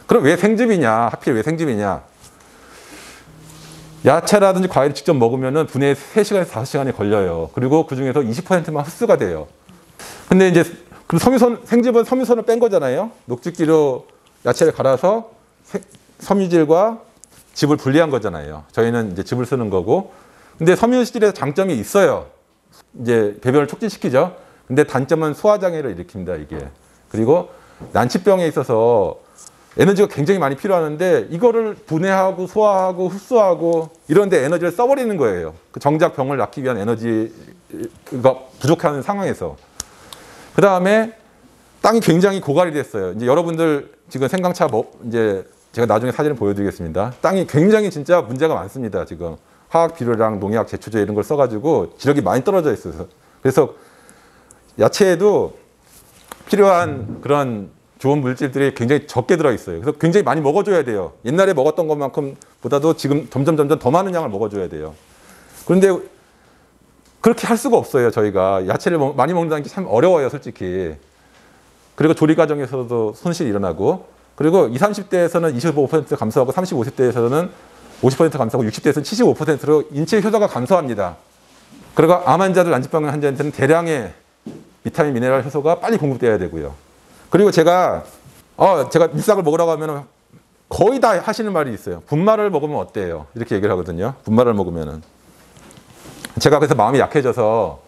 그럼 왜 생즙이냐? 하필 왜 생즙이냐? 야채라든지 과일을 직접 먹으면은 분해 3시간에서 5시간이 걸려요. 그리고 그 중에서 20%만 흡수가 돼요. 근데 이제 그 생즙은 섬유선을 뺀 거잖아요. 녹즙기로 야채를 갈아서 섬유질과 즙을 분리한 거잖아요. 저희는 이제 즙을 쓰는 거고. 근데 섬유질의 장점이 있어요. 이제 배변을 촉진시키죠. 근데 단점은 소화장애를 일으킵니다, 이게. 그리고 난치병에 있어서 에너지가 굉장히 많이 필요하는데 이거를 분해하고 소화하고 흡수하고 이런 데 에너지를 써버리는 거예요. 그 정작 병을 낫기 위한 에너지가 부족한 상황에서. 그 다음에 땅이 굉장히 고갈이 됐어요. 이제 여러분들 지금 생강차 이제 제가 나중에 사진을 보여드리겠습니다. 땅이 굉장히 진짜 문제가 많습니다. 지금 화학 비료랑 농약, 제초제 이런 걸 써가지고 지력이 많이 떨어져 있어서. 그래서 야채에도 필요한 그런 좋은 물질들이 굉장히 적게 들어있어요. 그래서 굉장히 많이 먹어줘야 돼요. 옛날에 먹었던 것만큼 보다도 지금 점점 더 많은 양을 먹어줘야 돼요. 그런데 그렇게 할 수가 없어요. 저희가 야채를 많이 먹는다는 게 참 어려워요, 솔직히. 그리고 조리 과정에서도 손실이 일어나고, 그리고 20, 30대에서는 25% 감소하고 30, 50대에서는 50% 감소하고 60대에서는 75%로 인체 효자가 감소합니다. 그리고 암 환자들, 난치병 환자한테는 대량의 비타민, 미네랄 효소가 빨리 공급돼야 되고요. 그리고 제가 밀싹을 먹으라고 하면 거의 다 하시는 말이 있어요. 분말을 먹으면 어때요? 이렇게 얘기를 하거든요. 분말을 먹으면은. 제가 그래서 마음이 약해져서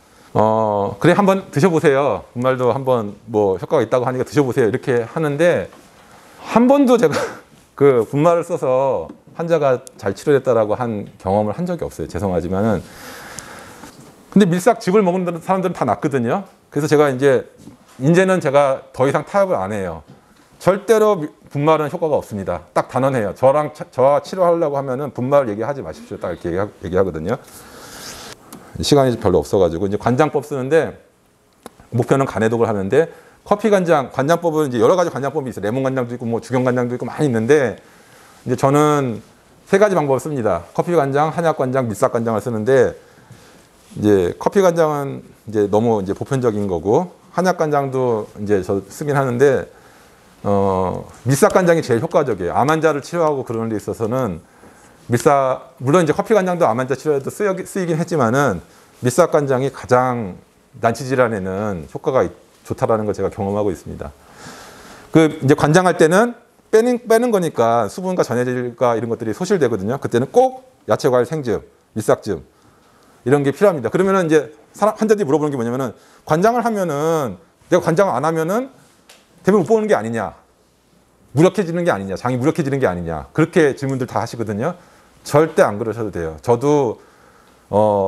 그래 한번 드셔보세요. 분말도 한번 뭐 효과가 있다고 하니까 드셔보세요. 이렇게 하는데 한 번도 제가 그 분말을 써서 환자가 잘 치료됐다라고 한 경험을 한 적이 없어요. 죄송하지만은. 근데 밀싹즙을 먹는 사람들은 다 낫거든요. 그래서 제가 이제는 제가 더 이상 타협을 안 해요. 절대로 분말은 효과가 없습니다. 딱 단언해요. 저와 치료하려고 하면은 분말 얘기하지 마십시오. 딱 이렇게 얘기하거든요. 시간이 별로 없어가지고 이제 관장법 쓰는데 목표는 간해독을 하는데 커피 관장법은 이제 여러 가지 관장법이 있어요. 레몬 관장도 있고 뭐 주경 관장도 있고 많이 있는데 이제 저는 3가지 방법을 씁니다. 커피 관장, 한약 관장, 밀싹 관장을 쓰는데 이제 커피 관장은 이제 너무 이제 보편적인 거고 한약 관장도 이제 저 쓰긴 하는데 밀싹 관장이 제일 효과적이에요. 암 환자를 치료하고 그러는 데 있어서는 물론 이제 커피 관장도 암 환자 치료에도 쓰이긴 했지만은 밀싹 관장이 가장 난치 질환에는 효과가 좋다라는 걸 제가 경험하고 있습니다. 그 이제 관장할 때는 빼는 거니까 수분과 전해질과 이런 것들이 소실되거든요. 그때는 꼭 야채, 과일, 생즙, 밀싹즙 이런 게 필요합니다. 그러면은 이제 환자들이 물어보는 게 뭐냐면은 관장을 하면은 내가 관장을 안 하면은 대변 못 보는 게 아니냐, 무력해지는 게 아니냐, 장이 무력해지는 게 아니냐, 그렇게 질문들 다 하시거든요. 절대 안 그러셔도 돼요. 저도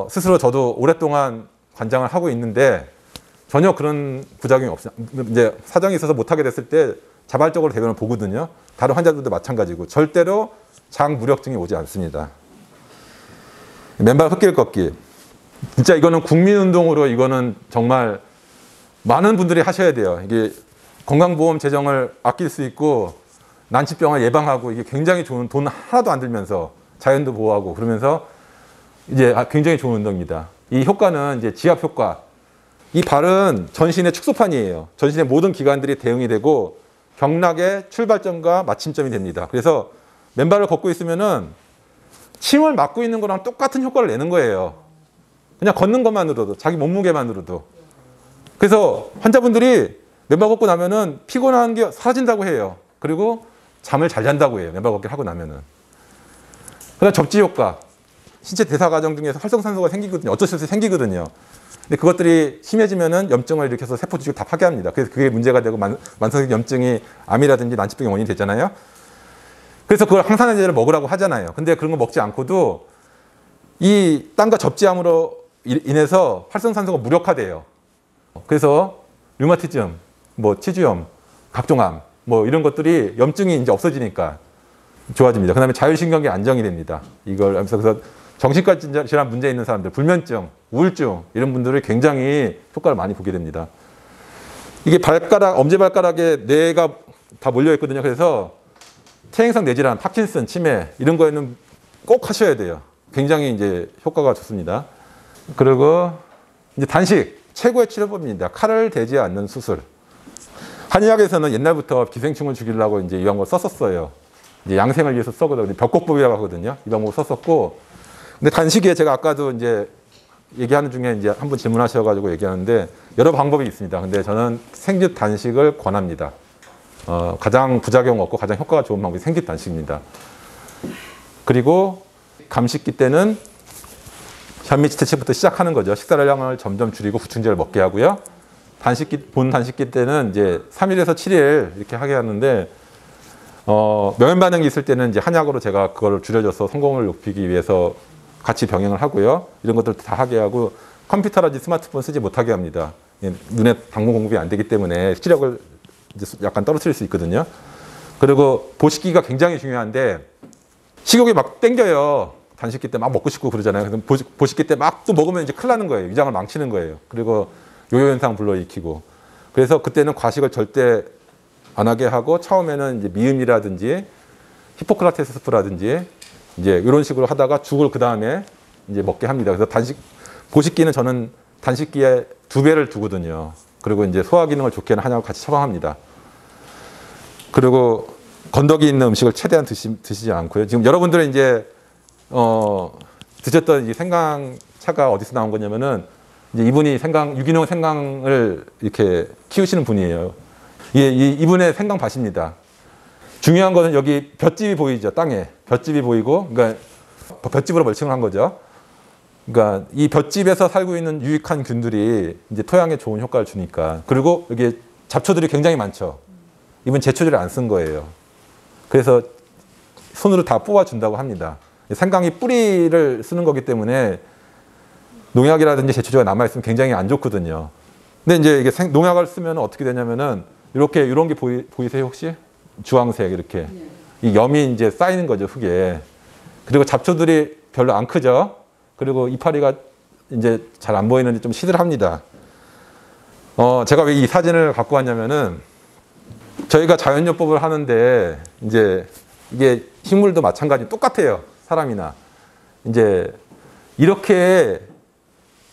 스스로 저도 오랫동안 관장을 하고 있는데 전혀 그런 부작용이 없어요. 이제 사정이 있어서 못하게 됐을 때 자발적으로 대변을 보거든요. 다른 환자들도 마찬가지고 절대로 장 무력증이 오지 않습니다. 맨발 흙길 걷기. 진짜 이거는 국민운동으로 이거는 정말 많은 분들이 하셔야 돼요. 이게 건강보험 재정을 아낄 수 있고 난치병을 예방하고 이게 굉장히 좋은, 돈 하나도 안 들면서 자연도 보호하고 그러면서 이제 굉장히 좋은 운동입니다. 이 효과는 이제 지압 효과. 이 발은 전신의 축소판이에요. 전신의 모든 기관들이 대응이 되고 경락의 출발점과 마침점이 됩니다. 그래서 맨발을 걷고 있으면은 침을 막고 있는 거랑 똑같은 효과를 내는 거예요. 그냥 걷는 것만으로도, 자기 몸무게만으로도. 그래서 환자분들이 맨발 걷고 나면은 피곤한 게 사라진다고 해요. 그리고 잠을 잘 잔다고 해요. 맨발 걷기를 하고 나면은. 그다음 접지 효과. 신체 대사 과정 중에서 활성산소가 생기거든요. 어쩔 수 없이 생기거든요. 근데 그것들이 심해지면은 염증을 일으켜서 세포 주식을 다 파괴합니다. 그래서 그게 문제가 되고 만성적 염증이 암이라든지 난치병의 원인이 되잖아요. 그래서 그걸 항산화제를 먹으라고 하잖아요. 근데 그런 거 먹지 않고도 이 땀과 접지함으로 인해서 활성산소가 무력화돼요. 그래서 류마티즘, 뭐 치주염, 각종 암, 뭐 이런 것들이 염증이 이제 없어지니까 좋아집니다. 그다음에 자율신경계 안정이 됩니다. 이걸 하면서 그래서 정신과 질환 문제 있는 사람들, 불면증, 우울증 이런 분들이 굉장히 효과를 많이 보게 됩니다. 이게 엄지발가락에 뇌가 다 몰려 있거든요. 그래서 퇴행성 뇌질환, 파킨슨, 치매 이런 거에는 꼭 하셔야 돼요. 굉장히 이제 효과가 좋습니다. 그리고 이제 단식 최고의 치료법입니다. 칼을 대지 않는 수술. 한의학에서는 옛날부터 기생충을 죽이려고 이제 이 방법을 썼었어요. 이제 양생을 위해서 써거든요. 벽곡법이라고 하거든요. 이 방법을 썼었고. 근데 단식에 제가 아까도 이제 얘기하는 중에 이제 한번 질문하셔가지고 얘기하는데 여러 방법이 있습니다. 근데 저는 생즙 단식을 권합니다. 가장 부작용 없고 가장 효과가 좋은 방법이 생즙 단식입니다. 그리고 감식기 때는 현미치 퇴치부터 시작하는 거죠. 식사량을 점점 줄이고 구충제를 먹게 하고요. 본 단식기 때는 이제 3일에서 7일 이렇게 하게 하는데, 명현 반응이 있을 때는 이제 한약으로 제가 그걸 줄여줘서 성공을 높이기 위해서 같이 병행을 하고요. 이런 것들 다 하게 하고, 컴퓨터라든지 스마트폰 쓰지 못하게 합니다. 눈에 당분 공급이 안 되기 때문에 시력을 이제 약간 떨어뜨릴 수 있거든요. 그리고 보식기가 굉장히 중요한데, 식욕이 막 땡겨요. 단식기 때 막 먹고 싶고 그러잖아요. 그래서 보식기 때 막 또 먹으면 이제 큰일 나는 거예요. 위장을 망치는 거예요. 그리고 요요 현상 불러일으키고. 그래서 그때는 과식을 절대 안 하게 하고, 처음에는 이제 미음이라든지 히포크라테스 스프라든지 이제 이런 식으로 하다가 죽을 그 다음에 이제 먹게 합니다. 그래서 보식기는 저는 단식기에 2배를 두거든요. 그리고 이제 소화 기능을 좋게 하는 한약을 같이 처방합니다. 그리고 건더기 있는 음식을 최대한 드시지 않고요. 지금 여러분들은 이제 드셨던 이 생강차가 어디서 나온 거냐면은, 이제 이분이 유기농 생강을 이렇게 키우시는 분이에요. 이분의 생강밭입니다. 중요한 것은 여기 볏짚이 보이죠, 땅에. 볏짚이 보이고, 그러니까 볏짚으로 멀칭을 한 거죠. 그러니까 이 볏짚에서 살고 있는 유익한 균들이 이제 토양에 좋은 효과를 주니까. 그리고 여기 잡초들이 굉장히 많죠. 이분 제초제를 안 쓴 거예요. 그래서 손으로 다 뽑아준다고 합니다. 생강이 뿌리를 쓰는 거기 때문에 농약이라든지 제초제가 남아있으면 굉장히 안 좋거든요. 근데 이제 이게 농약을 쓰면 어떻게 되냐면은, 이런 게 보이세요, 혹시? 주황색, 이렇게. 이 염이 이제 쌓이는 거죠, 흙에. 그리고 잡초들이 별로 안 크죠. 그리고 이파리가 이제 잘 안 보이는데 좀 시들합니다. 제가 왜 이 사진을 갖고 왔냐면은, 저희가 자연요법을 하는데, 이제 이게 식물도 마찬가지 똑같아요. 사람이나. 이제 이렇게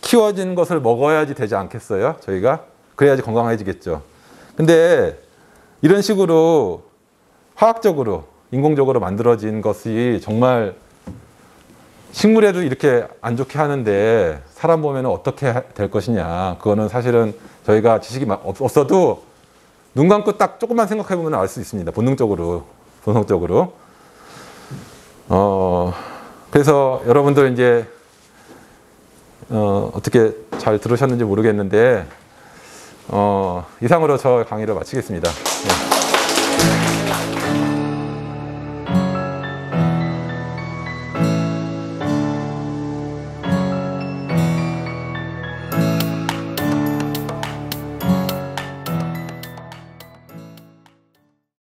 키워진 것을 먹어야지 되지 않겠어요? 저희가? 그래야지 건강해지겠죠. 근데 이런 식으로 화학적으로, 인공적으로 만들어진 것이 정말 식물에도 이렇게 안 좋게 하는데 사람 보면 어떻게 될 것이냐. 그거는 사실은 저희가 지식이 없어도 눈 감고 딱 조금만 생각해 보면 알 수 있습니다. 본능적으로. 그래서 여러분들 이제 어떻게 잘 들으셨는지 모르겠는데, 이상으로 저 강의를 마치겠습니다. 네.